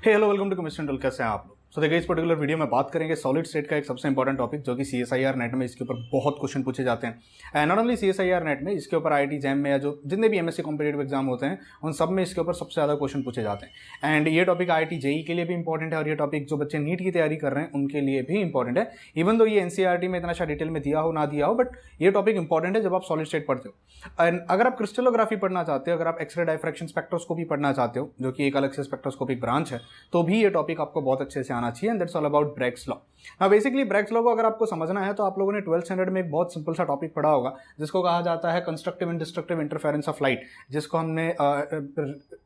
Hello welcome to chemistry tool. कैसे हैं आप लोग? सो देखिए, इस पर्टिकुलर वीडियो में बात करेंगे सॉलिड स्टेट का एक सबसे इंपॉर्टेंट टॉपिक जो कि CSIR नेट में इसके ऊपर बहुत क्वेश्चन पूछे जाते हैं। And not only CSIR net में, इसके ऊपर IIT जैम में या जो जितने भी MSc कॉम्पिटेटिव एग्जाम होते हैं उन सब में इसके ऊपर सबसे ज़्यादा क्वेश्चन पूछे जाते हैं। एंड ये टॉपिक IIT JEE के लिए भी इंपॉर्टेंट है और ये टॉपिक जो बच्चे नीट की तैयारी कर रहे हैं उनके लिए भी इंपॉर्टेंट है। इवन दो ये NCERT में इतना अच्छा डिटेल में दिया हो ना दिया हो, बट ये टॉपिक इंपॉर्टेंट है जब आप सॉलिड स्टेट पढ़ते हो। एंड अगर आप क्रिस्टलोग्राफी पढ़ना चाहते हो, अगर आप एक्सरे डायफ्रैक्शन स्पेक्ट्रोस्कोपी पढ़ना चाहते हो जो कि एक अलग से स्पेक्ट्रोस्कोपिक ब्रांच है, तो भी ये टॉपिक आपको बहुत अच्छे से आना चाहिए। And that's all about Bragg's law. अब बेसिकली ब्रैग्स लॉ को अगर आपको समझना है तो आप लोगों ने 12th स्टैंडर्ड में एक बहुत सिंपल सा टॉपिक पढ़ा होगा जिसको कहा जाता है constructive and destructive interference of light, जिसको हमने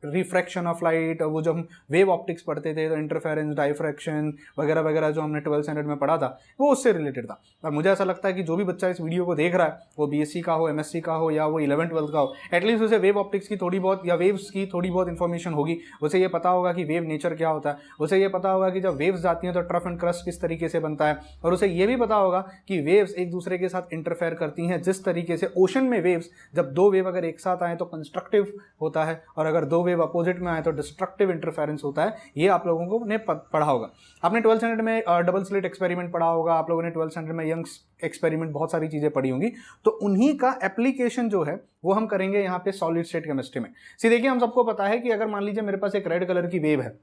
रिफ्रैक्शन ऑफ लाइट, वो जो हम वेव ऑप्टिक्स पढ़ते थे तो इंटरफेरेंस, डायफ्रैक्शन वगैरह वगैरह जो हमने 12th स्टैंडर्ड में पढ़ा था वो उससे रिलेटेड था। और मुझे ऐसा लगता है कि जो भी बच्चा इस वीडियो को देख रहा है वो BSc का हो, MSc का हो या वो 11th 12th का हो, एटलीस्ट उसे वेव ऑप्टिक्स की थोड़ी बहुत या वेव्स की थोड़ी बहुत इन्फॉर्मेशन होगी। उसे ये पता होगा कि वेव नेचर क्या होता है, उसे ये पता होगा कि जब वेव्स जाती हैं तो ट्रफ एंड क्रस्ट किस तरीके से बनता है, और उसे ये भी पता होगा कि वेव्स एक दूसरे के साथ इंटरफेयर करती हैं। जिस तरीके से ओशन में वेव्स, जब दो वेव अगर एक साथ आए तो कंस्ट्रक्टिव होता है और अगर दो वेव अपोजिट में आए तो डिस्ट्रक्टिव इंटरफेरेंस होता है। ये आप लोगों को ने पढ़ा होगा। आपने 12th स्टैंडर्ड में डबल स्लिट एक्सपेरिमेंट पढ़ा होगा, आप लोगों ने 12th स्टैंडर्ड में यंग्स एक्सपेरिमेंट, बहुत सारी चीजें पढ़ी होंगी। तो उन्हीं का एप्लीकेशन जो है वो हम करेंगे यहाँ पे सॉलिड स्टेट केमिस्ट्री में। सी देखिए, हम सबको पता है कि अगर मान लीजिए मेरे पास एक रेड कलर की वेव है,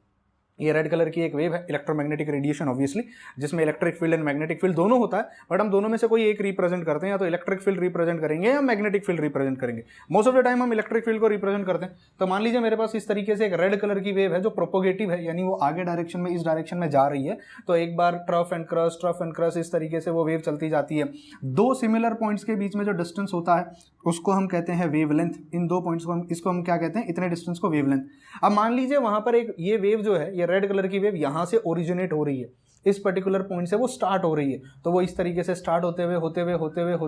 ये रेड कलर की एक वेव है, इलेक्ट्रोमैग्नेटिक रेडिएशन ऑब्वियसली, जिसमें electric field and magnetic field दोनों होता है, बट हम दोनों में से कोई एक रिप्रेजेंट करते हैं, या तो इलेक्ट्रिक फील्ड रिप्रेजेंट करेंगे या मैग्नेटिक फील्ड रिप्रेजेंट करेंगे। मोस्ट ऑफ द टाइम हम इलेक्ट्रिक फील्ड को रिप्रेजेंट करते हैं। तो मान लीजिए मेरे पास इस तरीके से एक रेड कलर की वेव है जो प्रोपोगेटिव है, यानी वो आगे डायरेक्शन में, इस डायरेक्शन में जा रही है। तो एक बार ट्रफ एंड क्रस्ट इस तरीके से वो वेव चलती जाती है। दो सिमिलर पॉइंट्स के बीच में जो डिस्टेंस होता है उसको हम कहते हैं वेवलेंथ। इन दो पॉइंट्स को इसको हम क्या कहते हैं, इतने डिस्टेंस को वेवलेंथ। अब मान लीजिए वहां पर एक ये वेव जो है, ये रेड कलर की वेव यहां से ओरिजिनेट हो रही है, इस पर्टिकुलर पॉइंट से वो स्टार्ट हो रही है। तो वो इस तरीके से स्टार्ट होते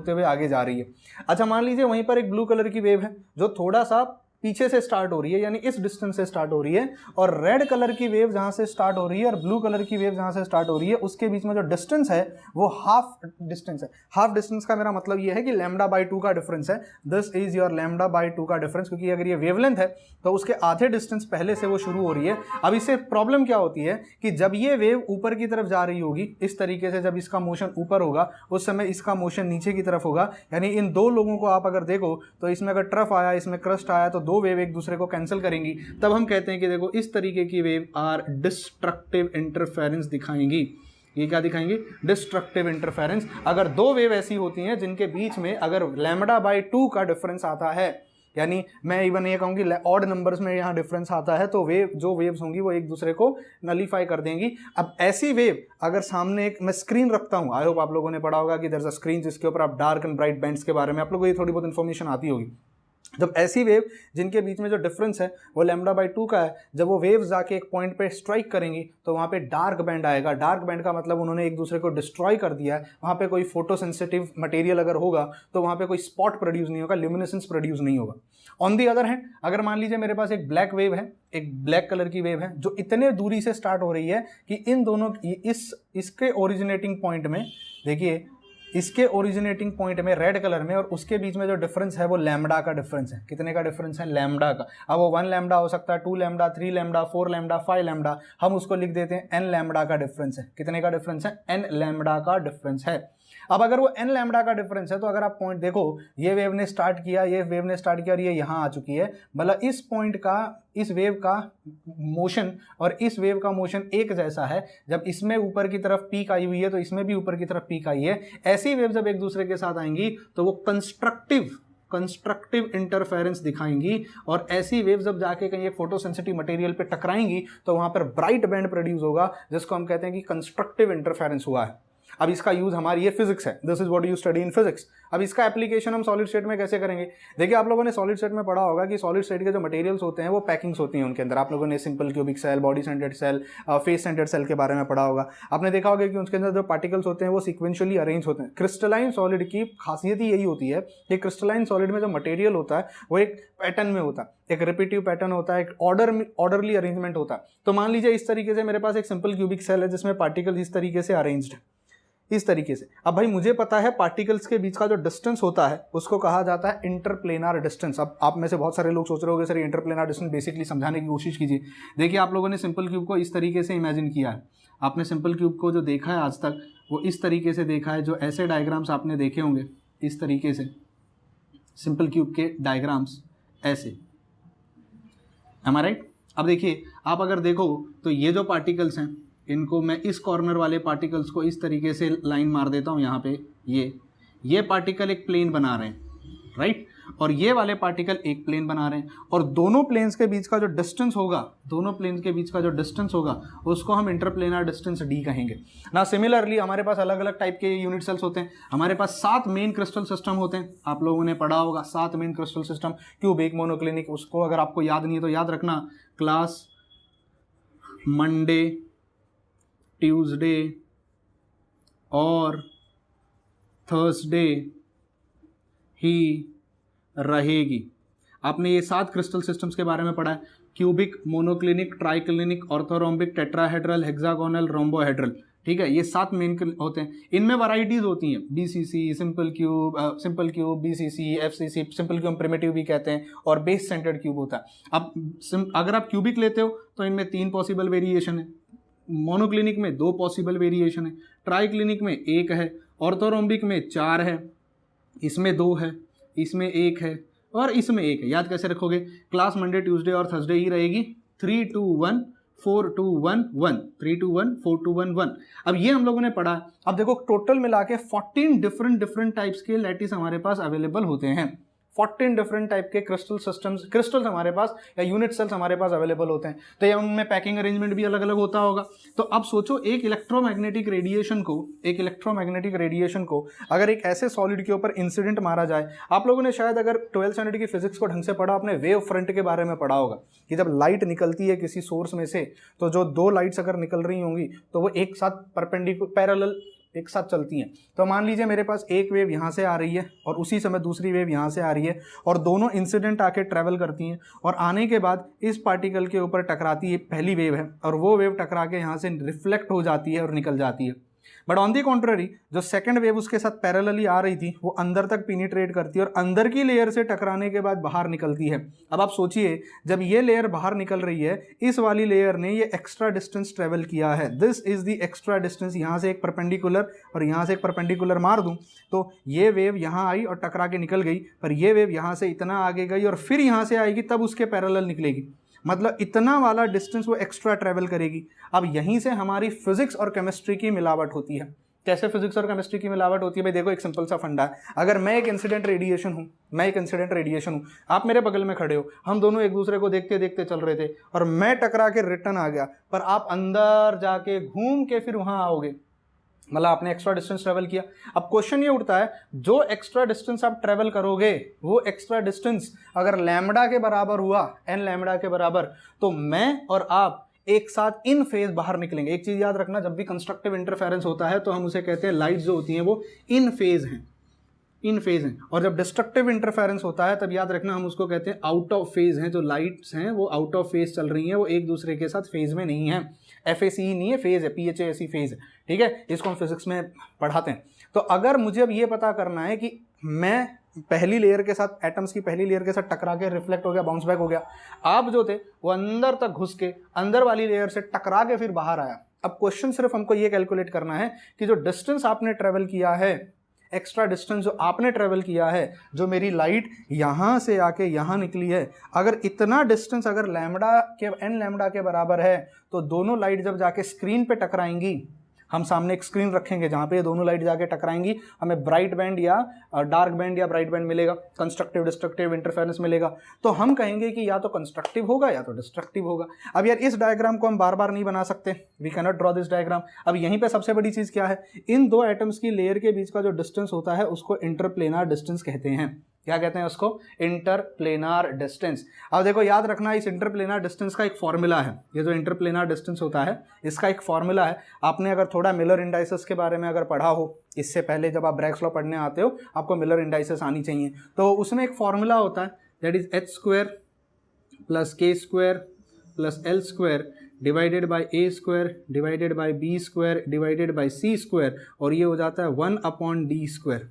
हुए आगे जा रही है। अच्छा, मान लीजिए वहीं पर एक ब्लू कलर की वेव है जो थोड़ा सा पीछे से स्टार्ट हो रही है, यानी इस डिस्टेंस से स्टार्ट हो रही है, और रेड कलर की वेव जहां से स्टार्ट हो रही है और ब्लू कलर की वेव जहां से स्टार्ट हो रही है उसके बीच में जो डिस्टेंस है वो हाफ डिस्टेंस है। हाफ डिस्टेंस का मेरा मतलब ये है कि λ/2 का डिफरेंस है। दिस इज योर λ/2 का डिफरेंस, क्योंकि अगर ये वेवलेंथ है तो उसके आधे डिस्टेंस पहले से वो शुरू हो रही है। अब इससे प्रॉब्लम क्या होती है कि जब ये वेव ऊपर की तरफ जा रही होगी इस तरीके से, जब इसका मोशन ऊपर होगा उस समय इसका मोशन नीचे की तरफ होगा। यानी इन दो लोगों को आप अगर देखो तो इसमें अगर ट्रफ आया, इसमें क्रस्ट आया, तो दो वेव एक दूसरे को कैंसिल करेंगी। तब हम कहते हैं कि देखो इस तरीके की वेव आर डिस्ट्रक्टिव इंटरफेरेंस दिखाएंगी। ये क्या दिखाएंगी? Destructive interference. अगर दो वेव ऐसी होती हैं जिनके बीच में अगर λ/2 का डिफरेंस आता है, यानी मैं इवन ये कहूंगी ऑड नंबर्स में यहाँ डिफरेंस आता है, तो वेव जो वेव्स होंगी वो एक दूसरे को नलीफाई कर देंगी। अब ऐसी वेव अगर सामने एक मैं स्क्रीन रखता हूँ, आई होप आप लोगों ने पढ़ा होगा कि देयर इज अ स्क्रीन जिसके ऊपर आप डार्क एंड ब्राइट बैंड्स के बारे में आप लोगों को ये थोड़ी बहुत इन्फॉर्मेशन आती होगी। जब ऐसी वेव जिनके बीच में जो डिफरेंस है वो λ/2 का है, जब वो वेव जाके एक पॉइंट पे स्ट्राइक करेंगी तो वहाँ पे डार्क बैंड आएगा। डार्क बैंड का मतलब उन्होंने एक दूसरे को डिस्ट्रॉय कर दिया है। वहाँ पे कोई फोटो सेंसिटिव मटेरियल अगर होगा तो वहाँ पे कोई स्पॉट प्रोड्यूस नहीं होगा, ल्यूमिनेसेंस प्रोड्यूस नहीं होगा। ऑन दी अदर हैंड, अगर मान लीजिए मेरे पास एक ब्लैक वेव है, एक ब्लैक कलर की वेव है जो इतने दूरी से स्टार्ट हो रही है कि इन दोनों इसके ओरिजिनेटिंग पॉइंट में, देखिए इसके ओरिजिनेटिंग पॉइंट में रेड कलर में और उसके बीच में जो डिफरेंस है वो लैम्डा का डिफरेंस है। कितने का डिफरेंस है? लैम्डा का। अब वो 1 लैम्डा हो सकता है, 2 लैम्डा, 3 लैम्डा, 4 लैम्डा, 5 लैम्डा, हम उसको लिख देते हैं n लैम्डा का डिफरेंस है। कितने का डिफरेंस है? n लैम्डा का डिफरेंस है। अब अगर वो n लैम्डा का डिफरेंस है तो अगर आप पॉइंट देखो, ये वेव ने स्टार्ट किया, ये वेव ने स्टार्ट किया और ये यहां आ चुकी है, मतलब इस पॉइंट का, इस वेव का मोशन और इस वेव का मोशन एक जैसा है। जब इसमें ऊपर की तरफ पीक आई हुई है तो इसमें भी ऊपर की तरफ पीक आई है। ऐसी वेव जब एक दूसरे के साथ आएंगी तो वो कंस्ट्रक्टिव इंटरफेरेंस दिखाएंगी, और ऐसी वेव जब जाके कहीं एक फोटो सेंसिटिव मटेरियल पे टकराएंगी तो वहां पर ब्राइट बैंड प्रोड्यूस होगा, जिसको हम कहते हैं कि कंस्ट्रक्टिव इंटरफेरेंस हुआ है। अब इसका यूज हमारी ये फिजिक्स है, this is what you study in physics. अब इसका एप्लीकेशन हम सॉलिड स्टेट में कैसे करेंगे? देखिए, आप लोगों ने सॉलिड स्टेट में पढ़ा होगा कि सॉलिड स्टेट के जो मटेरियल्स होते हैं वो पैकिंग्स होती हैं उनके अंदर। आप लोगों ने simple cubic cell, body centred cell, face centred cell के बारे में पढ़ा होगा। आपने देखा होगा कि उसके अंदर जो पार्टिकल्स होते हैं वो सिक्वेंशियली अरेंज होते हैं। क्रिस्टलाइन सॉलिड की खासियत ही यही होती है कि क्रिस्टलाइन सॉलिड में जो मटेरियल होता है वो एक पैटर्न में होता है, एक रिपीटिव पैटर्न होता है, एक ऑर्डरली अरेंजमेंट होता है। तो मान लीजिए इस तरीके से मेरे पास एक सिंपल क्यूबिक सेल है जिसमें पार्टिकल इस तरीके से अरेंज्ड है। इस तरीके से। अब भाई मुझे पता है पार्टिकल्स के बीच का जो डिस्टेंस होता है उसको कहा जाता है इंटरप्लेनर डिस्टेंस। अब आप में से बहुत सारे लोग सोच रहे होंगे सर इंटरप्लेनर डिस्टेंस बेसिकली समझाने की कोशिश कीजिए। देखिए आप लोगों ने सिंपल क्यूब को इस तरीके से इमेजिन किया है, आपने सिंपल क्यूब को जो देखा है आज तक वो इस तरीके से देखा है, जो ऐसे डायग्राम्स आपने देखे होंगे इस तरीके से, सिंपल क्यूब के डायग्राम्स ऐसे, am I right? अब देखिए आप अगर देखो तो ये जो पार्टिकल्स हैं इनको मैं इस कॉर्नर वाले पार्टिकल्स को इस तरीके से लाइन मार देता हूँ यहाँ पे, ये पार्टिकल एक प्लेन बना रहे हैं, राइट, और ये वाले पार्टिकल एक प्लेन बना रहे हैं, और दोनों प्लेन्स के बीच का जो डिस्टेंस होगा, दोनों प्लेन्स के बीच का जो डिस्टेंस होगा उसको हम इंटरप्लेनर डिस्टेंस डी कहेंगे ना। सिमिलरली हमारे पास अलग अलग टाइप के यूनिट सेल्स होते हैं, हमारे पास 7 मेन क्रिस्टल सिस्टम होते हैं, आप लोगों ने पढ़ा होगा 7 main crystal system, cubic, monoclinic, उसको अगर आपको याद नहीं है तो याद रखना, क्लास मंडे, ट्यूसडे और थर्सडे ही रहेगी। आपने ये 7 क्रिस्टल सिस्टम्स के बारे में पढ़ा है, cubic, monoclinic, triclinic, orthorhombic, tetrahedral, hexagonal, rhombohedral, ठीक है, ये 7 मेन होते हैं। इनमें वैरायटीज होती हैं, BCC, simple cube, BCC, FCC, simple cube primitive भी कहते हैं, और बेस सेंटर्ड क्यूब होता है। अब अगर आप क्यूबिक लेते हो तो इनमें 3 पॉसिबल वेरिएशन है, मोनोक्लिनिक में 2 पॉसिबल वेरिएशन है, ट्राइक्लिनिक में 1 है, ऑर्थोरोम्बिक में 4 है, इसमें 2 है, इसमें 1 है और इसमें 1 है। याद कैसे रखोगे? क्लास मंडे, ट्यूसडे और थर्सडे ही रहेगी, 3 2 1 4 2 1 1, 3 2 1 4 2 1 1। अब ये हम लोगों ने पढ़ा। अब देखो टोटल मिला के 14 डिफरेंट टाइप्स के लैटिस हमारे पास अवेलेबल होते हैं, 14 डिफरेंट टाइप के क्रिस्टल्स हमारे पास या यूनिट सेल्स हमारे पास अवेलेबल होते हैं। तो ये उनमें पैकिंग अरेंजमेंट भी अलग अलग होता होगा। तो अब सोचो एक इलेक्ट्रोमैग्नेटिक रेडिएशन को अगर एक ऐसे सॉलिड के ऊपर इंसिडेंट मारा जाए, आप लोगों ने शायद अगर 12th स्टैंडर्ड की फिजिक्स को ढंग से पढ़ा, आपने वेव फ्रंट के बारे में पढ़ा होगा कि जब लाइट निकलती है किसी सोर्स में से तो जो 2 लाइट्स अगर निकल रही होंगी तो वो एक साथ पैरेलल एक साथ चलती हैं। तो मान लीजिए मेरे पास एक वेव यहाँ से आ रही है और उसी समय दूसरी वेव यहाँ से आ रही है और दोनों इंसिडेंट आके ट्रैवल करती हैं और आने के बाद इस पार्टिकल के ऊपर टकराती है, पहली वेव है, और वो वेव टकरा के यहाँ से रिफ्लेक्ट हो जाती है और निकल जाती है। बट ऑन दी कॉन्ट्ररी जो सेकंड वेव उसके साथ पैरेलली आ रही थी वो अंदर तक पिनिट्रेट करती है और अंदर की लेयर से टकराने के बाद बाहर निकलती है। अब आप सोचिए जब ये लेयर बाहर निकल रही है, इस वाली लेयर ने ये एक्स्ट्रा डिस्टेंस ट्रेवल किया है, this is the extra distance. यहाँ से एक परपेंडिकुलर और यहाँ से एक परपेंडिकुलर मार दूं तो ये वेव यहाँ आई और टकरा के निकल गई, पर ये वेव यहाँ से इतना आगे गई और फिर यहाँ से आएगी तब उसके पैरेलल निकलेगी, मतलब इतना वाला डिस्टेंस वो एक्स्ट्रा ट्रेवल करेगी। अब यहीं से हमारी फिजिक्स और केमिस्ट्री की मिलावट होती है। कैसे फिजिक्स और केमिस्ट्री की मिलावट होती है? भाई देखो एक सिंपल सा फंडा है, अगर मैं एक इंसिडेंट रेडिएशन हूँ, आप मेरे बगल में खड़े हो, हम दोनों एक दूसरे को देखते देखते चल रहे थे और मैं टकरा के रिटर्न आ गया, पर आप अंदर जाके घूम के फिर वहां आओगे, मतलब आपने एक्स्ट्रा डिस्टेंस ट्रेवल किया। अब क्वेश्चन ये उठता है जो एक्स्ट्रा डिस्टेंस आप ट्रेवल करोगे वो एक्स्ट्रा डिस्टेंस अगर लैम्बडा के बराबर हुआ, एन लैम्बडा के बराबर, तो मैं और आप एक साथ इन फेज बाहर निकलेंगे। एक चीज याद रखना, जब भी कंस्ट्रक्टिव इंटरफेरेंस होता है तो हम उसे कहते हैं लाइट जो होती हैं वो इन फेज हैं, और जब डिस्ट्रक्टिव इंटरफेरेंस होता है तब याद रखना हम उसको कहते हैं आउट ऑफ फेज हैं। जो लाइट्स हैं वो आउट ऑफ फेज चल रही हैं, वो एक दूसरे के साथ फेज में नहीं है। FACE नहीं है, फेज है, PHASE फेज है, ठीक है, इसको हम फिजिक्स में पढ़ाते हैं। तो अगर मुझे अब ये पता करना है कि मैं पहली लेयर के साथ, एटम्स की पहली लेयर के साथ टकरा के रिफ्लेक्ट हो गया, बाउंस बैक हो गया, आप जो थे वो अंदर तक घुस के अंदर वाली लेयर से टकरा के फिर बाहर आया। अब क्वेश्चन सिर्फ हमको ये कैलकुलेट करना है कि जो डिस्टेंस आपने ट्रेवल किया है, एक्स्ट्रा डिस्टेंस जो आपने ट्रेवल किया है, जो मेरी लाइट यहाँ से आके यहाँ निकली है, अगर इतना डिस्टेंस अगर एन लैम्बडा के बराबर है तो दोनों लाइट जब जाके स्क्रीन पे टकराएंगी, हम सामने एक स्क्रीन रखेंगे जहाँ पे दोनों लाइट जाके टकराएंगी, हमें ब्राइट बैंड या डार्क बैंड या ब्राइट बैंड मिलेगा, कंस्ट्रक्टिव डिस्ट्रक्टिव इंटरफेरेंस मिलेगा। तो हम कहेंगे कि या तो कंस्ट्रक्टिव होगा या तो डिस्ट्रक्टिव होगा। अब यार इस डायग्राम को हम बार बार नहीं बना सकते, we can not draw this diagram. अब यहीं पे सबसे बड़ी चीज़ क्या है, इन 2 एटम्स की लेयर के बीच का जो डिस्टेंस होता है उसको इंटरप्लेनर डिस्टेंस कहते हैं। क्या कहते हैं उसको? Interplanar distance. अब देखो याद रखना, इस इंटरप्लेनर डिस्टेंस का एक फॉर्मूला है। ये जो इंटरप्लेनर डिस्टेंस होता है इसका एक फॉर्मूला है। आपने अगर थोड़ा मिलर इंडाइसेस के बारे में अगर पढ़ा हो, इससे पहले जब आप ब्रैग्स लॉ पढ़ने आते हो आपको मिलर इंडाइसेस आनी चाहिए, तो उसमें एक फॉर्मूला होता है that is h² + k² plus L square divided by A square divided by B square divided by C square, और ये हो जाता है 1/d स्क्वायर,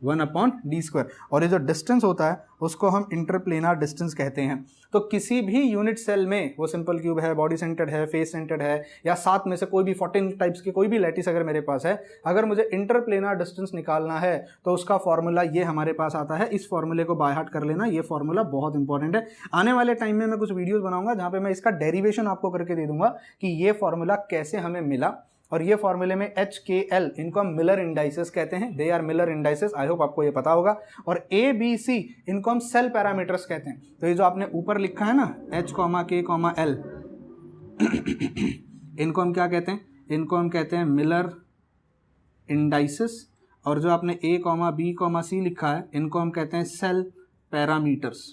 1/d स्क्वायर। और ये जो डिस्टेंस होता है उसको हम इंटरप्लेनर डिस्टेंस कहते हैं। तो किसी भी यूनिट सेल में, वो सिंपल क्यूब है, बॉडी सेंटर्ड है, फेस सेंटर्ड है, या 7 में से कोई भी 14 टाइप्स की कोई भी लैटिस अगर मेरे पास है, अगर मुझे इंटरप्लेनर डिस्टेंस निकालना है तो उसका फॉर्मूला ये हमारे पास आता है। इस फॉर्मूले को बाय हार्ट कर लेना, ये फॉर्मूला बहुत इंपॉर्टेंट है। आने वाले टाइम में मैं कुछ वीडियोज बनाऊंगा जहाँ पे मैं इसका डेरिवेशन आपको करके दे दूंगा कि ये फॉर्मूला कैसे हमें मिला। और ये फॉर्मूले में एच के एल, इनको हम मिलर इंडाइसेस कहते हैं, they are Miller indices, I hope आपको ये पता होगा। और ए बी सी, इनको हम सेल पैरामीटर्स कहते हैं। तो ये जो आपने ऊपर लिखा है ना एच के एल, इनको हम क्या कहते हैं? इनको हम कहते हैं मिलर इंडाइसेस। और जो आपने ए बी सी लिखा है, इनको हम कहते हैं सेल पैरामीटर्स,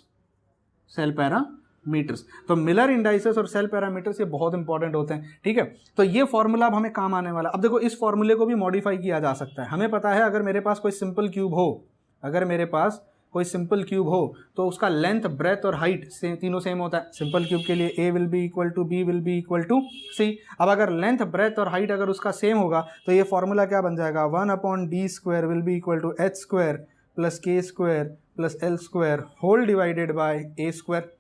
सेल पैरामीटर्स। तो मिलर इंडाइसेस और सेल पैरामीटर्स ये बहुत इंपॉर्टेंट होते हैं, ठीक है। तो ये फॉर्मूला अब हमें काम आने वाला। अब देखो, इस फॉर्मूले को भी मॉडिफाई किया जा सकता है। हमें पता है अगर मेरे पास कोई सिंपल क्यूब हो, अगर मेरे पास कोई सिंपल क्यूब हो तो उसका लेंथ, ब्रेथ और हाइट से तीनों सेम होता है। सिंपल क्यूब के लिए A will be equal to B will be equal to C. अब अगर लेंथ, ब्रेथ और हाइट अगर उसका सेम होगा तो ये फॉर्मूला क्या बन जाएगा? 1/d square will be equal to H square plus K square plus L square whole divided by A square.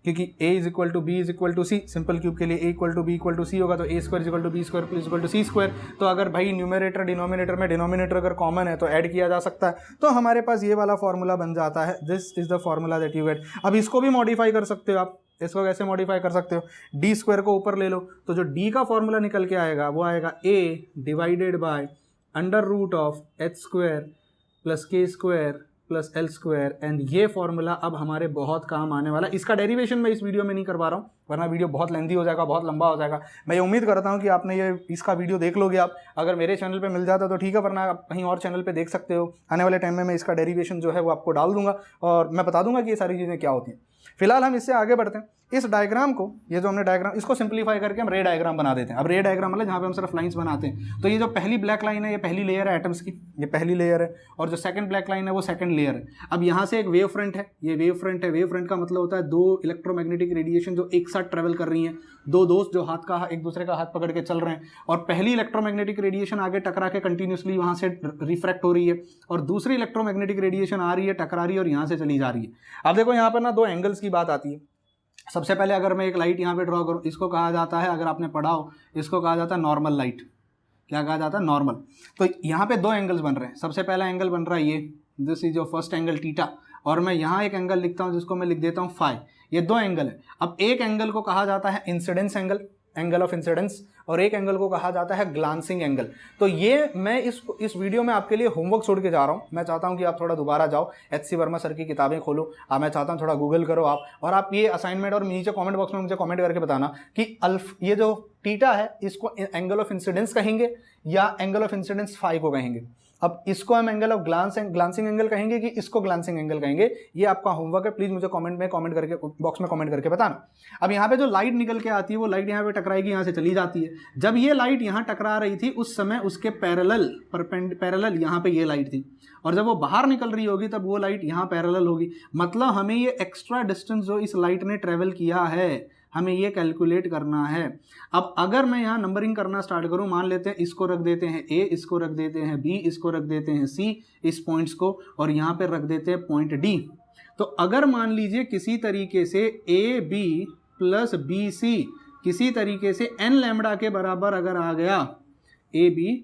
क्योंकि a is equal to B is equal to C, simple cube के लिए a equal to B equal to C होगा, तो a square is equal to B square plus equal to C square. तो अगर भाई numerator denominator में denominator अगर common है तो ऐड किया जा सकता है, तो हमारे पास ये वाला फॉर्मूला बन जाता है। This is the formula that you get. अब इसको भी मॉडिफाई कर सकते हो आप। इसको कैसे मॉडिफाई कर सकते हो? डी स्क्वायर को ऊपर ले लो, तो जो डी का फॉर्मूला निकल के आएगा वो आएगा a divided by under root of H square plus K square plus L square. And ये फॉर्मूला अब हमारे बहुत काम आने वाला है। इसका डेरिवेशन मैं इस वीडियो में नहीं करवा रहा हूँ, वरना वीडियो बहुत लेंथी हो जाएगा, बहुत लंबा हो जाएगा। मैं ये उम्मीद करता हूँ कि आपने ये इसका वीडियो देख लोगे आप। अगर मेरे चैनल पे मिल जाता तो ठीक है, वरना आप कहीं और चैनल पे देख सकते हो। आने वाले टाइम में मैं इसका डेरिवेशन जो है वो आपको डाल दूंगा और मैं बता दूंगा कि ये सारी चीज़ें क्या होती हैं। फिलहाल हम इससे आगे बढ़ते हैं। इस डायग्राम को, ये जो हमने डायग्राम, इसको सिंप्लीफाई करके हम रे डायग्राम बना देते हैं। अब रे डायग्राम मतलब जहाँ पे हम सिर्फ लाइंस बनाते हैं। तो ये जो पहली ब्लैक लाइन है ये पहली लेयर है एटम्स की, ये पहली लेयर है। और जो सेकंड ब्लैक लाइन है वो सेकंड लेयर है। अब यहाँ से एक वेव फ्रंट है, ये वेव फ्रंट है। वेव फ्रंट का मतलब होता है दो इलेक्ट्रोमैग्नेटिक रेडिएशन जो एक साथ ट्रेवल कर रही हैं, दो दोस्त जो एक दूसरे का हाथ पकड़ के चल रहे हैं। और पहली इलेक्ट्रोमैग्नेटिक रेडिएशन आगे टकरा के कंटिन्यूसली वहाँ से रिफ्रैक्ट हो रही है, और दूसरी इलेक्ट्रोमैग्नेटिक रेडिएशन आ रही है, टकरा रही है और यहाँ से चली जा रही है। अब देखो यहाँ पर ना दो एंगल्स की बात आती है। सबसे पहले अगर मैं एक लाइट यहाँ पे ड्रॉ करूँ, इसको कहा जाता है, अगर आपने पढ़ा हो, इसको कहा जाता है नॉर्मल लाइट। क्या कहा जाता है? नॉर्मल। तो यहाँ पे दो एंगल्स बन रहे हैं। सबसे पहला एंगल बन रहा है ये, this is your first angle theta, और मैं यहाँ एक एंगल लिखता हूँ जिसको मैं लिख देता हूँ फाई। ये दो एंगल है। अब एक एंगल को कहा जाता है incidence angle, angle of incidence, और एक एंगल को कहा जाता है ग्लांसिंग एंगल। तो ये मैं इस वीडियो में आपके लिए होमवर्क छोड़ के जा रहा हूँ। मैं चाहता हूँ कि आप थोड़ा दोबारा जाओ, एच.सी. वर्मा सर की किताबें खोलो। मैं चाहता हूँ थोड़ा गूगल करो आप, और आप ये असाइनमेंट और नीचे कमेंट बॉक्स में मुझे कमेंट करके बताना कि ये जो थीटा है इसको एंगल ऑफ इंसिडेंस कहेंगे या एंगल ऑफ इंसिडेंस फाई को कहेंगे। अब इसको हम एंगल ऑफ ग्लांसिंग एंगल कहेंगे कि इसको ग्लांसिंग एंगल कहेंगे। ये आपका होमवर्क है, प्लीज मुझे कमेंट करके बॉक्स में कमेंट करके बताना। अब यहाँ पे जो लाइट निकल के आती है वो लाइट यहाँ पे टकराएगी, यहाँ से चली जाती है। जब ये लाइट यहाँ टकरा रही थी उस समय उसके पैरेलल यहाँ पे ये लाइट थी, और जब वो बाहर निकल रही होगी तब वो लाइट यहाँ पैरेलल होगी। मतलब हमें ये एक्स्ट्रा डिस्टेंस जो इस लाइट ने ट्रेवल किया है हमें ये कैलकुलेट करना है। अब अगर मैं यहाँ नंबरिंग करना स्टार्ट करूँ, मान लेते हैं इसको रख देते हैं ए, इसको रख देते हैं बी, इसको रख देते हैं सी, इस पॉइंट्स को, और यहाँ पे रख देते हैं पॉइंट डी। तो अगर मान लीजिए किसी तरीके से A B plus B C किसी तरीके से एन लैम्बडा के बराबर अगर आ गया, A B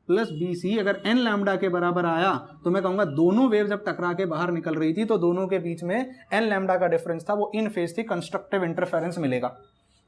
plus B C अगर एन लैम्बडा के बराबर आया, तो मैं कहूँगा दोनों वेव जब टकरा के बाहर निकल रही थी तो दोनों के बीच में एन लैम्बडा का डिफरेंस था, वो इन फेज थी, कंस्ट्रक्टिव इंटरफेरेंस मिलेगा।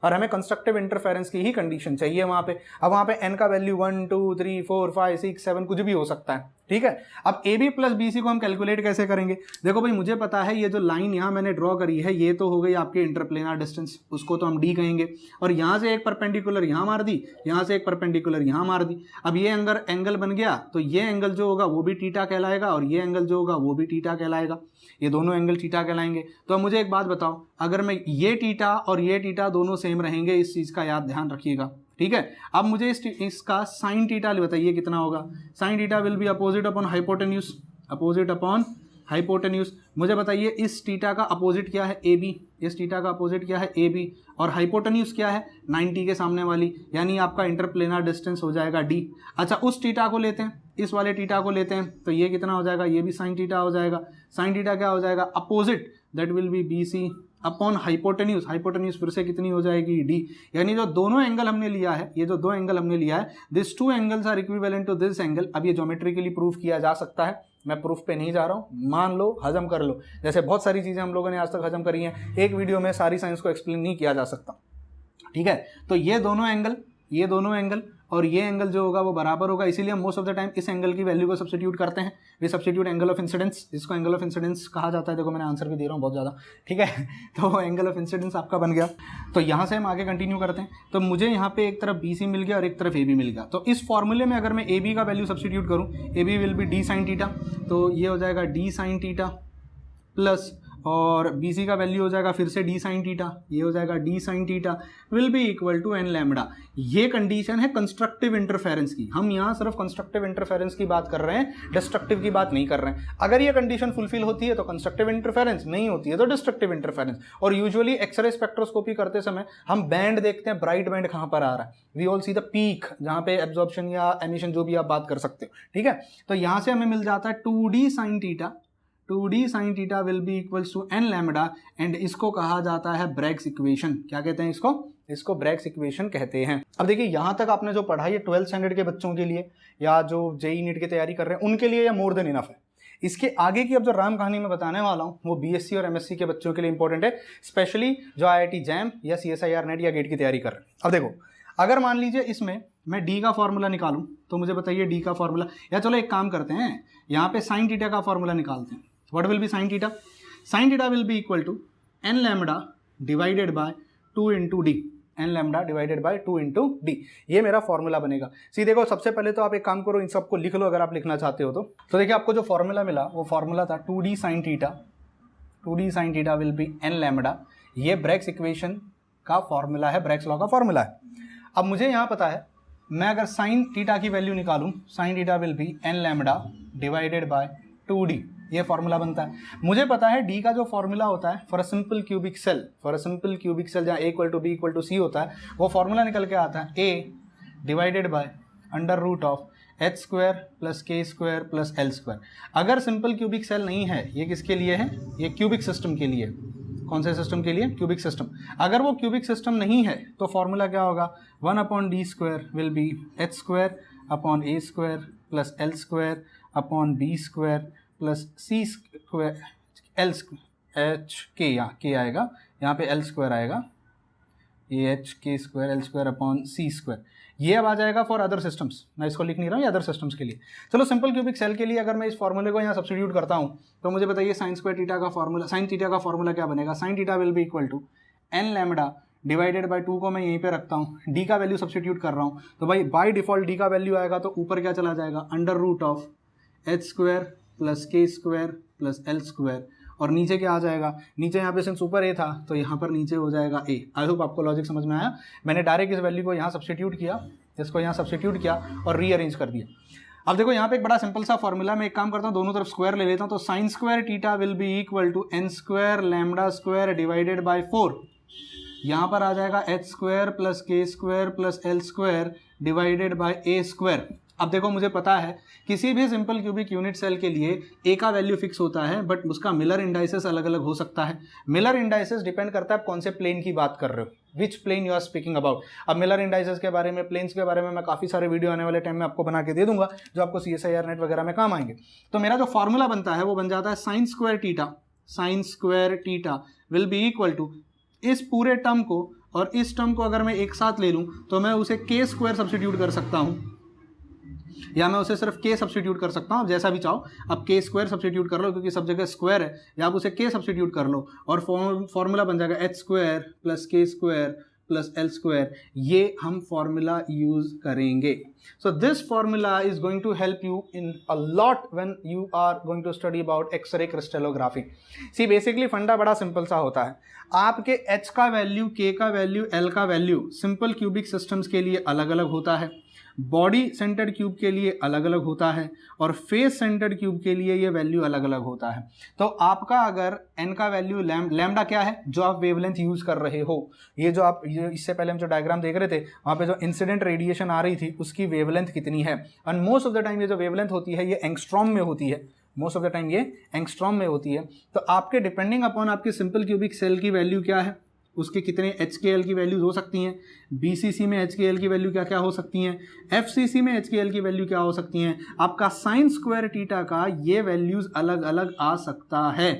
और हमें कंस्ट्रक्टिव इंटरफेरेंस की ही कंडीशन चाहिए वहाँ पे। अब वहाँ पे एन का वैल्यू 1 2 3 4 5 6 7 कुछ भी हो सकता है, ठीक है। अब A B plus B C को हम कैलकुलेट कैसे करेंगे? देखो भाई, मुझे पता है ये जो लाइन यहाँ मैंने ड्रॉ करी है ये तो हो गई आपके इंटरप्लेनर डिस्टेंस, उसको तो हम डी कहेंगे। और यहाँ से एक परपेंडिकुलर यहाँ मार दी, यहाँ से एक परपेंडिकुलर यहाँ मार दी। अब ये अगर एंगल बन गया तो ये एंगल जो होगा वो भी थीटा कहलाएगा, और ये एंगल जो होगा वो भी थीटा कहलाएगा। ये दोनों एंगल थीटा कहलाएंगे। तो अब मुझे एक बात बताओ, अगर मैं ये थीटा और ये थीटा दोनों सेम रहेंगे, इस चीज़ का याद ध्यान रखिएगा, ठीक है। अब मुझे इसका साइन थीटा बताइए कितना होगा? Sign theta will be opposite upon hypotenuse, opposite upon hypotenuse. मुझे बताइए इस थीटा का अपोजिट क्या है, ए बी। इस थीटा का अपोजिट क्या है, ए बी। और हाइपोटेन्यूज क्या है, 90 के सामने वाली, यानी आपका इंटरप्लेनर डिस्टेंस हो जाएगा डी। अच्छा उस थीटा को लेते हैं, इस वाले थीटा को लेते हैं, तो ये कितना हो जाएगा, ये भी साइन थीटा हो जाएगा। साइन थीटा क्या हो जाएगा, opposite, that will be B C upon hypotenuse. Hypotenuse फिर से कितनी हो जाएगी, डी। यानी जो दोनों एंगल हमने लिया है, ये जो दो एंगल हमने लिया है, this two angles are equivalent to this angle. अब ये ज्योमेट्रिकली प्रूफ किया जा सकता है, मैं प्रूफ पे नहीं जा रहा हूं, मान लो, हजम कर लो। जैसे बहुत सारी चीजें हम लोगों ने आज तक हजम करी हैं, एक वीडियो में सारी साइंस को एक्सप्लेन नहीं किया जा सकता, ठीक है। तो ये दोनों एंगल और ये एंगल जो होगा वो बराबर होगा, इसीलिए हम मोस्ट ऑफ द टाइम इस एंगल की वैल्यू को सब्स्टिट्यूट करते हैं। We substitute angle of incidence, जिसको एंगल ऑफ इंसिडेंस कहा जाता है। देखो मैंने आंसर भी दे रहा हूँ बहुत ज़्यादा, ठीक है। तो एंगल ऑफ इंसिडेंस आपका बन गया। तो यहाँ से हम आगे कंटिन्यू करते हैं। तो मुझे यहाँ पे एक तरफ बी सी मिल गया और एक तरफ ए बी मिल गया। तो इस फॉर्मूले में अगर मैं ए बी का वैल्यू सब्स्टिट्यूट करूँ, A B will be D sine theta, तो ये हो जाएगा डी साइन थीटा प्लस, और बी सी का वैल्यू हो जाएगा फिर से डी साइन थीटा, ये हो जाएगा D sine theta will be equal to N lambda. ये कंडीशन है कंस्ट्रक्टिव इंटरफेरेंस की। हम यहाँ सिर्फ कंस्ट्रक्टिव इंटरफेरेंस की बात कर रहे हैं, डिस्ट्रक्टिव की बात नहीं कर रहे हैं। अगर ये कंडीशन फुलफिल होती है तो कंस्ट्रक्टिव इंटरफेरेंस, नहीं होती है तो डिस्ट्रक्टिव इंटरफेरेंस। और यूजुअली एक्सरे स्पेक्ट्रोस्कोपी करते समय हम बैंड देखते हैं, ब्राइट बैंड कहाँ पर आ रहा है, we all see the peak, जहाँ पे एब्जॉर्प्शन या एमिशन जो भी आप बात कर सकते हो, ठीक है। तो यहाँ से हमें मिल जाता है 2d sin theta, 2d sin theta will be equals to N lambda, and इसको कहा जाता है ब्रैग्स इक्वेशन। क्या कहते हैं इसको ब्रैग्स इक्वेशन कहते हैं। अब देखिए यहाँ तक आपने जो पढ़ा है 12th स्टैंडर्ड के बच्चों के लिए या जो जेई नीट की तैयारी कर रहे हैं उनके लिए, या मोर देन इनफ है। इसके आगे की अब जो राम कहानी मैं बताने वाला हूँ वो बीएससी और एमएससी के बच्चों के लिए इंपॉर्टेंट है, स्पेशली जो आईआईटी जैम या सीएसआईआर नेट या गेट की तैयारी कर रहे हैं। अब देखो, अगर मान लीजिए इसमें मैं डी का फॉर्मूला निकालूं, तो मुझे बताइए डी का फॉर्मूला, या चलो एक काम करते हैं, यहाँ पे साइन थीटा का फॉर्मूला निकालते हैं। What will be sin theta? Sin theta will be equal to n lambda divided by 2 into d. n lambda divided by 2 into d. ये मेरा फॉर्मूला बनेगा। सी देखो, सबसे पहले तो आप एक काम करो, इन सबको लिख लो अगर आप लिखना चाहते हो तो देखिए आपको जो फॉर्मूला मिला वो फॉर्मूला था 2d sin theta. 2d sin theta will be n lambda. ये ब्रैग्स इक्वेशन का फॉर्मूला है, ब्रैग्स लॉ का फॉर्मूला है। अब मुझे यहाँ पता है, मैं अगर साइन थीटा की वैल्यू निकालूं, sign theta will B n lambda divided by 2d, ये फॉर्मूला बनता है। मुझे पता है डी का जो फॉर्मूला होता है for a simple cubic cell, जहाँ a equal to B equal to C होता है, वो फॉर्मूला निकल के आता है a divided by under root of H square plus K square plus L square. अगर सिंपल क्यूबिक सेल नहीं है, ये किसके लिए है, ये क्यूबिक सिस्टम के लिए। कौन से सिस्टम के लिए, क्यूबिक सिस्टम। अगर वो क्यूबिक सिस्टम नहीं है तो फॉर्मूला क्या होगा, 1/d square will be H square upon A square plus L square upon B square plus C square L square, H K, यहाँ के आएगा, यहाँ पे एल स्क्वायर आएगा, ये एच के स्क्वायर एल स्क्वायर अपॉन सी स्क्वायर। ये अब आ जाएगा फॉर अदर सिस्टम्स, मैं इसको लिख नहीं रहा हूँ, ये अदर सिस्टम्स के लिए। चलो सिंपल क्यूबिक सेल के लिए अगर मैं इस फॉर्मूले को यहाँ सब्स्टिट्यूट करता हूँ, तो मुझे बताइए साइन स्क्वायर थीटा का फॉर्मूला, साइन थीटा का फॉर्मूला क्या बनेगा, sine theta will be equal to N lambda divided by 2 को मैं यहीं पे रखता हूँ, डी का वैल्यू सब्स्टिट्यूट कर रहा हूँ, तो भाई बाय डिफॉल्ट डी का वैल्यू आएगा तो ऊपर क्या चला जाएगा, under root of H square plus K square plus L square, और नीचे क्या आ जाएगा, नीचे यहाँ पे सिंस ऊपर ए था तो यहाँ पर नीचे हो जाएगा ए। आई होप आपको लॉजिक समझ में आया। मैंने डायरेक्ट इस वैल्यू को यहाँ सब्स्टिट्यूट किया, इसको यहाँ सब्स्टिट्यूट किया और रीअरेंज कर दिया। अब देखो यहाँ पे एक बड़ा सिंपल सा फॉर्मूला, मैं एक काम करता हूँ दोनों तरफ स्क्वायर ले लेता हूँ, तो sine square theta will be equal to N square lambda square divided by 4। यहाँ पर आ जाएगा H square plus K square plus L square divided by A square. अब देखो मुझे पता है किसी भी सिंपल क्यूबिक यूनिट सेल के लिए ए का वैल्यू फिक्स होता है, बट उसका मिलर इंडाइसेस अलग अलग हो सकता है। मिलर इंडाइसेस डिपेंड करता है आप कौन से प्लेन की बात कर रहे हो, which plane you are speaking about. अब मिलर इंडाइसेस के बारे में, प्लेन्स के बारे में मैं काफ़ी सारे वीडियो आने वाले टाइम में आपको बना के दे दूंगा जो आपको CSIR नेट वगैरह में काम आएंगे। तो मेरा जो फॉर्मूला बनता है वो बन जाता है sine square theta will be equal to, इस पूरे टर्म को और इस टर्म को अगर मैं एक साथ ले लूँ तो मैं उसे के स्क्वायर सब्स्टिट्यूट कर सकता हूँ, या मैं उसे सिर्फ के सब्स्टिट्यूट कर सकता हूँ, आप जैसा भी चाहो। अब के स्क्वायर सब्स्टिट्यूट कर लो क्योंकि सब जगह स्क्वायर है, या आप उसे के सब्स्टिट्यूट कर लो और फॉर्मूला बन जाएगा H square plus K square plus L square. ये हम फॉर्मूला यूज करेंगे। So this formula is going to help you in a lot when you are going to study about X-ray crystallography. See basically फंडा बड़ा simple सा होता है, आपके H का वैल्यू, के का वैल्यू, एल का वैल्यू सिंपल क्यूबिक सिस्टम्स के लिए अलग अलग होता है, बॉडी सेंटर्ड क्यूब के लिए अलग अलग होता है और फेस सेंटर्ड क्यूब के लिए ये वैल्यू अलग अलग होता है। तो आपका अगर n का वैल्यू लैम्डा क्या है, जो आप वेवलेंथ यूज कर रहे हो, ये जो आप इससे पहले हम जो डायग्राम देख रहे थे वहाँ पे जो इंसिडेंट रेडिएशन आ रही थी उसकी वेवलेंथ कितनी है, and most of the time ये जो वेवलेंथ होती है ये एंगस्ट्रॉम में होती है, मोस्ट ऑफ द टाइम ये एंगस्ट्रॉम में होती है। तो आपके डिपेंडिंग अपॉन आपके सिंपल क्यूबिक सेल की वैल्यू क्या है, उसके कितने HKL की वैल्यूज हो सकती हैं, BCC में HKL की वैल्यू क्या क्या हो सकती हैं, FCC में HKL की वैल्यू क्या हो सकती हैं, आपका साइन स्क्वायर थीटा का ये वैल्यूज अलग अलग आ सकता है।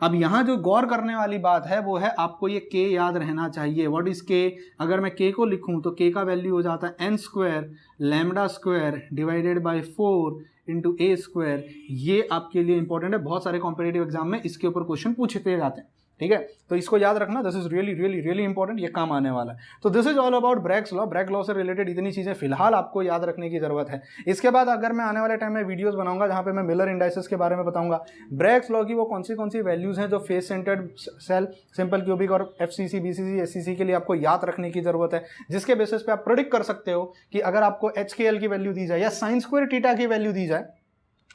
अब यहाँ जो गौर करने वाली बात है वो है आपको ये K याद रहना चाहिए। What is K? अगर मैं K को लिखूँ तो K का वैल्यू हो जाता है n square lambda square divided by 4 into a square. ये आपके लिए इंपॉर्टेंट है, बहुत सारे कॉम्पिटेटिव एग्जाम में इसके ऊपर क्वेश्चन पूछते जाते हैं, ठीक है। तो इसको याद रखना, this is really really really important, ये काम आने वाला है। तो this is all about Bragg's law. Bragg law से रिलेटेड इतनी चीजें फिलहाल आपको याद रखने की जरूरत है। इसके बाद अगर मैं आने वाले टाइम में वीडियोस बनाऊंगा जहां पे मैं मिलर इंडाइसेस के बारे में बताऊंगा, ब्रैग्स लॉ की वो कौन सी वैल्यूज हैं जो face centred cell, simple cubic और FCC BCC SCC के लिए आपको याद रखने की जरूरत है, जिसके बेसिस पे आप प्रेडिक्ट कर सकते हो कि अगर आपको HKL की वैल्यू दी जाए या साइन स्क्वायर थीटा की वैल्यू दी जाए।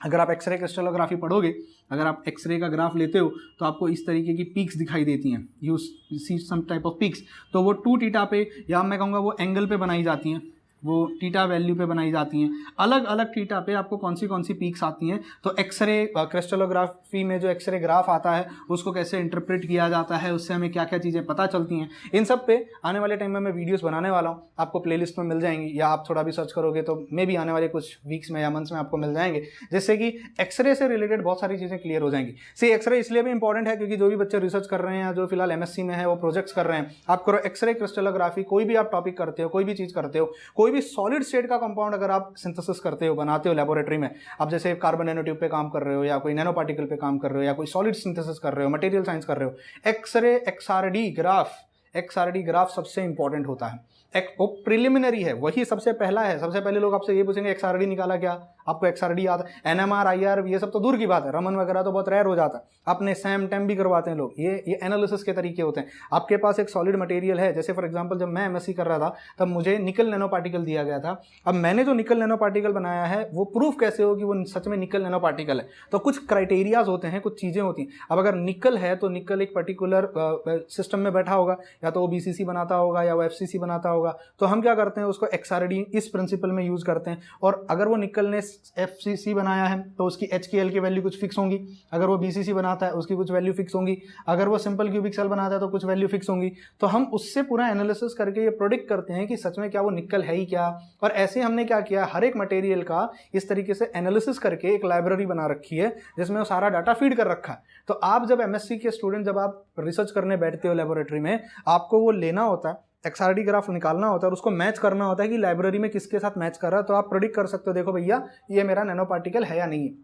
अगर आप एक्सरे क्रिस्टलोग्राफी पढ़ोगे, अगर आप एक्सरे का ग्राफ लेते हो तो आपको इस तरीके की पीक्स दिखाई देती हैं, you see some type of peaks. तो वो 2 थीटा पे या मैं कहूँगा वो एंगल पे बनाई जाती हैं, वो थीटा वैल्यू पे बनाई जाती हैं। अलग अलग थीटा पे आपको कौन सी पीक्स आती हैं। तो एक्सरे क्रिस्टलोग्राफी में जो एक्सरे ग्राफ आता है उसको कैसे इंटरप्रेट किया जाता है, उससे हमें क्या क्या चीज़ें पता चलती हैं, इन सब पे आने वाले टाइम में मैं वीडियोस बनाने वाला हूँ। आपको प्लेलिस्ट में मिल जाएंगी या आप थोड़ा भी सर्च करोगे तो मे भी आने वाले कुछ वीक्स में या मंथ्स में आपको मिल जाएंगे, जिससे कि एक्सरे से रिलेटेड बहुत सारी चीज़ें क्लियर हो जाएंगी। एक्सरे इसलिए भी इंपॉर्टेंट है क्योंकि जो भी बच्चे रिसर्च कर रहे हैं या जो फिलहाल MSc में है वो प्रोजेक्ट्स कर रहे हैं, आप करो एक्सरे क्रिस्टलोग्राफी, कोई भी आप टॉपिक करते हो, कोई भी चीज़ करते हो, कोई भी सॉलिड स्टेट का कंपाउंड अगर आप सिंथेसिस करते हो, बनाते हो लेबोरेटरी में, आप जैसे कार्बन नैनोट्यूब पे काम कर रहे हो या कोई नैनो पार्टिकल पे काम कर रहे हो या कोई सॉलिड सिंथेसिस कर रहे हो, मटेरियल साइंस कर रहे हो, एक्सरे XRD ग्राफ सबसे इंपॉर्टेंट होता है। वो प्रिलिमिनरी है, वही सबसे पहला है। सबसे पहले लोग आपसे ये पूछेंगे XRD निकाला क्या, आपको XRD याद है? NMR IR ये सब तो दूर की बात है, रमन वगैरह तो बहुत रेयर हो जाता है, अपने सैम टैम भी करवाते हैं लोग। ये एनालिसिस के तरीके होते हैं। आपके पास एक सॉलिड मटेरियल है, जैसे फॉर एग्जांपल जब मैं MSc कर रहा था तब मुझे निकल नैनो पार्टिकल दिया गया था। अब मैंने जो निकल नैनो पार्टिकल बनाया है वो प्रूफ कैसे हो कि वो सच में निकल नैनो पार्टिकल है? तो कुछ क्राइटेरियाज होते हैं, कुछ चीज़ें होती हैं। अब अगर निकल है तो निकल एक पर्टिकुलर सिस्टम में बैठा होगा, या तो वो BCC बनाता होगा या वो FCC बनाता होगा। तो हम क्या करते हैं, उसको XRD इस प्रिंसिपल में यूज करते हैं। और अगर वो निकल ने FCC बनाया है तो उसकी HKL की वैल्यू कुछ फिक्स होंगी, अगर वो BCC बनाता है उसकी कुछ वैल्यू फिक्स होंगी, अगर वो सिंपल क्यूबिक सेल बनाता है तो कुछ वैल्यू फिक्स होंगी। तो हम उससे पूरा एनालिसिस करके ये प्रोडिक्ट करते हैं कि सच में क्या वो निकल है ही क्या। और ऐसे हमने क्या किया, हर एक मटेरियल का इस तरीके से एनालिसिस करके एक लाइब्रेरी बना रखी है जिसमें वो सारा डाटा फीड कर रखा है। तो आप जब MSc के स्टूडेंट जब आप रिसर्च करने बैठते हो लेबोरेटरी में, आपको वो लेना होता है, XRD ग्राफ निकालना होता है और उसको मैच करना होता है कि लाइब्रेरी में किसके साथ मैच कर रहा है। तो आप प्रेडिक्ट कर सकते हो, देखो भैया ये मेरा नैनो पार्टिकल है या नहीं है।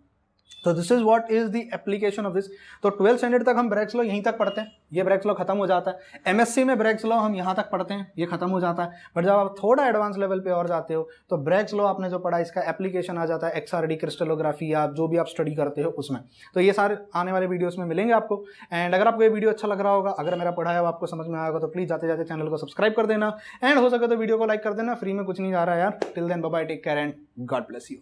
तो this is what is the application of this. तो 12th स्टैंडर्ड तक हम ब्रैग्स लॉ यहीं तक पढ़ते हैं, ये ब्रैग्स लॉ खत्म हो जाता है। MSc में ब्रैग्स लॉ हम यहाँ तक पढ़ते हैं, ये खत्म हो जाता है। बट जब आप थोड़ा एडवांस लेवल पे और जाते हो तो ब्रैग्स लॉ आपने जो पढ़ा इसका एप्लीकेशन आ जाता है XRD क्रिस्टलोग्राफी या जो भी आप स्टडी करते हो उसमें। तो ये सारे आने वाले वीडियोस में मिलेंगे आपको। एंड अगर आपको ये वीडियो अच्छा लग रहा होगा, अगर मेरा पढ़ाया हुआ आपको समझ में आएगा, तो प्लीज जाते जाते चैनल को सब्सक्राइब कर देना, एंड हो सके तो वीडियो को लाइक कर देना। फ्री में कुछ नहीं जा रहा है यार। Till then bye bye, take care and God bless you.